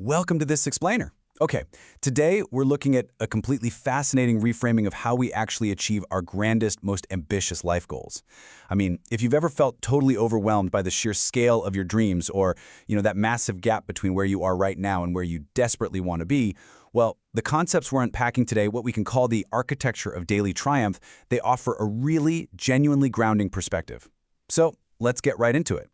Welcome to this explainer. Okay, today we're looking at a completely fascinating reframing of how we actually achieve our grandest, most ambitious life goals. I mean, if you've ever felt totally overwhelmed by the sheer scale of your dreams or, that massive gap between where you are right now and where you desperately want to be, well, the concepts we're unpacking today, what we can call the architecture of daily triumph, they offer a really, genuinely grounding perspective. So let's get right into it.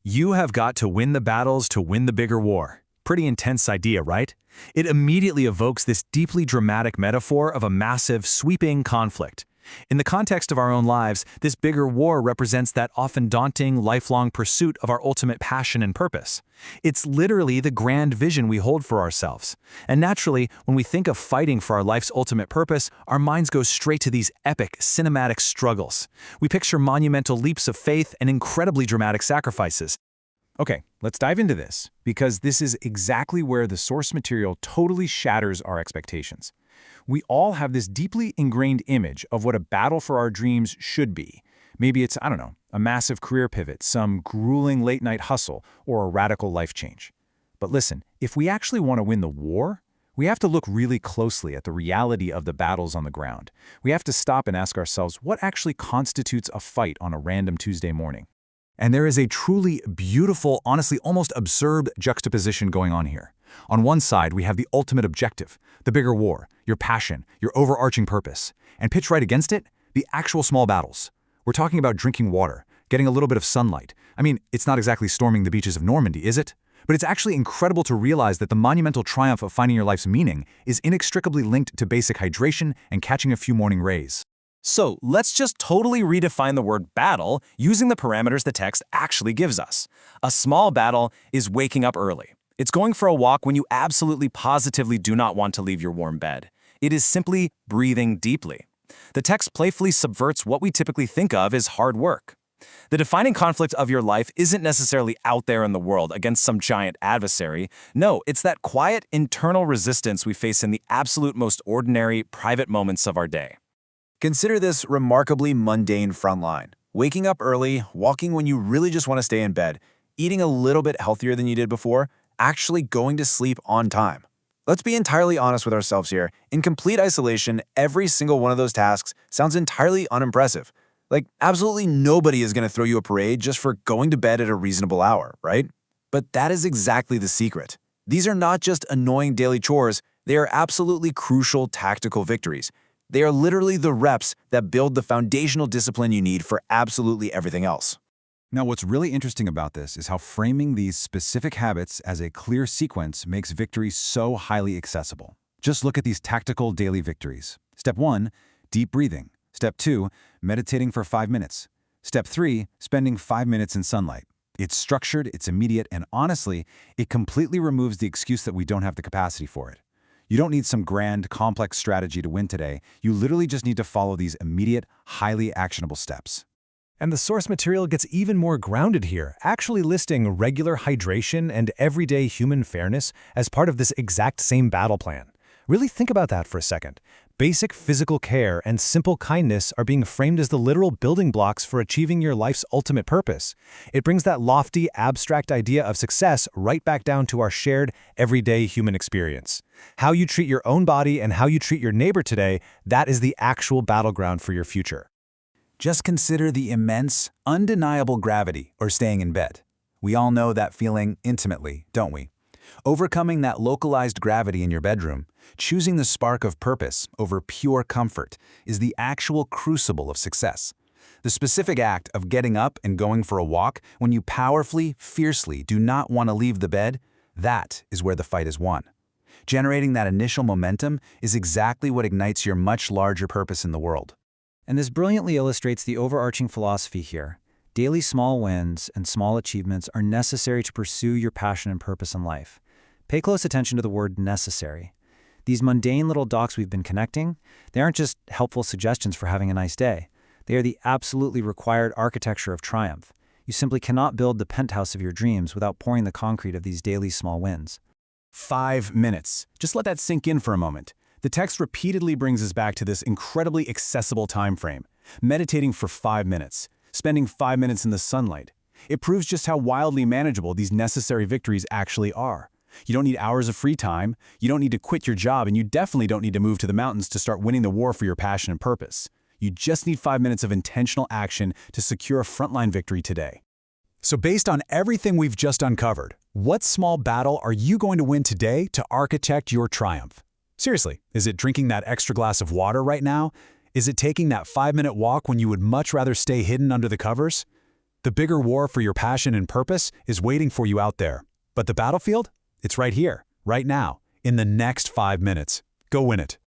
You have got to win the battles to win the bigger war. Pretty intense idea, right? It immediately evokes this deeply dramatic metaphor of a massive, sweeping conflict. In the context of our own lives, this bigger war represents that often daunting, lifelong pursuit of our ultimate passion and purpose. It's literally the grand vision we hold for ourselves. And naturally, when we think of fighting for our life's ultimate purpose, our minds go straight to these epic, cinematic struggles. We picture monumental leaps of faith and incredibly dramatic sacrifices. Okay, let's dive into this, because this is exactly where the source material totally shatters our expectations. We all have this deeply ingrained image of what a battle for our dreams should be. Maybe it's, a massive career pivot, some grueling late-night hustle, or a radical life change. But listen, if we actually want to win the war, we have to look really closely at the reality of the battles on the ground. We have to stop and ask ourselves what actually constitutes a fight on a random Tuesday morning. And there is a truly beautiful, honestly almost absurd juxtaposition going on here. On one side, we have the ultimate objective, the bigger war, your passion, your overarching purpose. And pitched right against it, the actual small battles. We're talking about drinking water, getting a little bit of sunlight. I mean, it's not exactly storming the beaches of Normandy, is it? But it's actually incredible to realize that the monumental triumph of finding your life's meaning is inextricably linked to basic hydration and catching a few morning rays. So let's just totally redefine the word battle using the parameters the text actually gives us. A small battle is waking up early. It's going for a walk when you absolutely positively do not want to leave your warm bed. It is simply breathing deeply. The text playfully subverts what we typically think of as hard work. The defining conflict of your life isn't necessarily out there in the world against some giant adversary. No, it's that quiet internal resistance we face in the absolute most ordinary, private moments of our day. Consider this remarkably mundane front line. Waking up early, walking when you really just want to stay in bed, eating a little bit healthier than you did before, actually going to sleep on time. Let's be entirely honest with ourselves here. In complete isolation, every single one of those tasks sounds entirely unimpressive. Like, absolutely nobody is going to throw you a parade just for going to bed at a reasonable hour, right? But that is exactly the secret. These are not just annoying daily chores, they are absolutely crucial tactical victories. They are literally the reps that build the foundational discipline you need for absolutely everything else. Now, what's really interesting about this is how framing these specific habits as a clear sequence makes victory so highly accessible. Just look at these tactical daily victories. Step 1, deep breathing. Step 2, meditating for 5 minutes. Step 3, spending 5 minutes in sunlight. It's structured, it's immediate, and honestly, it completely removes the excuse that we don't have the capacity for it. You don't need some grand, complex strategy to win today. You literally just need to follow these immediate, highly actionable steps. And the source material gets even more grounded here, actually listing regular hydration and everyday human fairness as part of this exact same battle plan. Really think about that for a second. Basic physical care and simple kindness are being framed as the literal building blocks for achieving your life's ultimate purpose. It brings that lofty, abstract idea of success right back down to our shared, everyday human experience. How you treat your own body and how you treat your neighbor today, that is the actual battleground for your future. Just consider the immense, undeniable gravity or staying in bed. We all know that feeling intimately, don't we? Overcoming that localized gravity in your bedroom, choosing the spark of purpose over pure comfort, is the actual crucible of success. The specific act of getting up and going for a walk when you powerfully, fiercely do not want to leave the bed, that is where the fight is won. Generating that initial momentum is exactly what ignites your much larger purpose in the world. And this brilliantly illustrates the overarching philosophy here. Daily small wins and small achievements are necessary to pursue your passion and purpose in life. Pay close attention to the word necessary. These mundane little dots we've been connecting, they aren't just helpful suggestions for having a nice day. They are the absolutely required architecture of triumph. You simply cannot build the penthouse of your dreams without pouring the concrete of these daily small wins. 5 minutes. Just let that sink in for a moment. The text repeatedly brings us back to this incredibly accessible time frame. Meditating for 5 minutes. Spending 5 minutes in the sunlight. It proves just how wildly manageable these necessary victories actually are. You don't need hours of free time, you don't need to quit your job, and you definitely don't need to move to the mountains to start winning the war for your passion and purpose. You just need 5 minutes of intentional action to secure a frontline victory today. So based on everything we've just uncovered, what small battle are you going to win today to architect your triumph? Seriously, is it drinking that extra glass of water right now? Is it taking that 5-minute walk when you would much rather stay hidden under the covers? The bigger war for your passion and purpose is waiting for you out there. But the battlefield? It's right here, right now, in the next 5 minutes. Go win it.